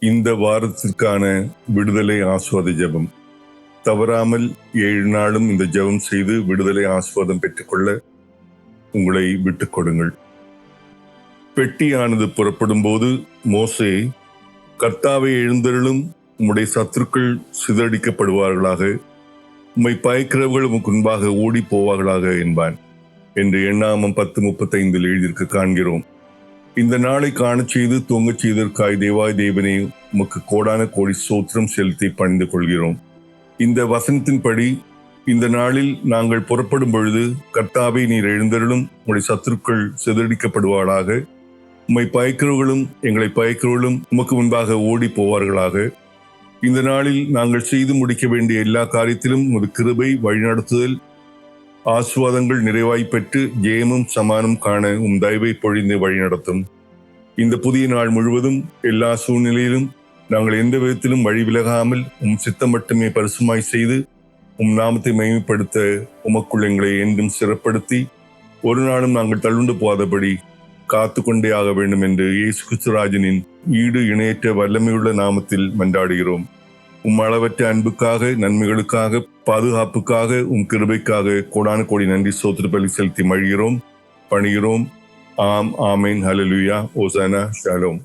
இந்த வாரத்திற்கான விடுதலை ஆஸ்வாத ஜெபம். தவறாமல் 7 நாளும் இந்த ஜெபம் செய்து விடுதலை ஆஸ்வாதம் பெற்றுக்கொள்ள உங்களை விட்டுக் கொடுங்கள். பெட்டியானது புறப்படும் போது மோசே, கர்த்தாவே எழுந்தருளும், உம்முடைய சத்துருக்கள் சிதறடிக்கப்படுவார்களாக, உம்மை பயக்கிறவர்கள் உமக்கு முன்பாக ஓடி போவார்களாக என்பான் என்று எண்ணாமம் 10:35 எழுதியிருக்க காண்கிறோம். இந்த நாளை காணச் செய்து தூங்கச் செய்தற்காய் தேவாய் தேவனே உமக்கு கோடான கோடி சோத்திரம் செலுத்தி பணிந்து கொள்கிறோம். இந்த வசனத்தின்படி இந்த நாளில் நாங்கள் புறப்படும் பொழுது, கர்த்தாவே நீர் எழுந்தருளும், உம்முடைய சத்துருக்கள் சிதறடிக்கப்படுவார்களாக, உம்மை பயக்கிறவர்களும் எங்களை பயக்கிறவர்களும் உமக்கு முன்பாக ஓடி போவார்களாக. இந்த நாளில் நாங்கள் செய்து முடிக்க வேண்டிய எல்லா காரியத்திலும் உமது கிருபை வழிநடத்துதல் ஆசுவாதங்கள் நிறைவாய் பெற்று ஜெயமும் சமானம் காண தயவை பொழிந்து வழிநடத்தும். இந்த புதிய நாள் முழுவதும் எல்லா சூழ்நிலையிலும் நாங்கள் எந்த விதத்திலும் வழி விலகாமல் சித்தம் மட்டுமே பரிசுமாய் செய்து நாமத்தை மகிமைப்படுத்த உமக்குள் எங்களை என்றும் சிறப்படுத்தி ஒரு நாளும் நாங்கள் தள்ளுண்டு போகாதபடி காத்து கொண்டே ஆக வேண்டும் என்று இயேசு கிறிஸ்துராஜனின் ஈடு இணையற்ற வல்லமையுள்ள நாமத்தில் மன்றாடுகிறோம். அளவற்ற அன்புக்காக, நன்மைகளுக்காக, பாதுகாப்புக்காக, கிருபைக்காக கோடான கோடி நன்றி ஸ்தோத்திர பலி செலுத்தி மழிகிறோம், பணிகிறோம். ஆம், ஆமேன், ஹல்லேலூயா, ஓசானா, ஷாலோம்.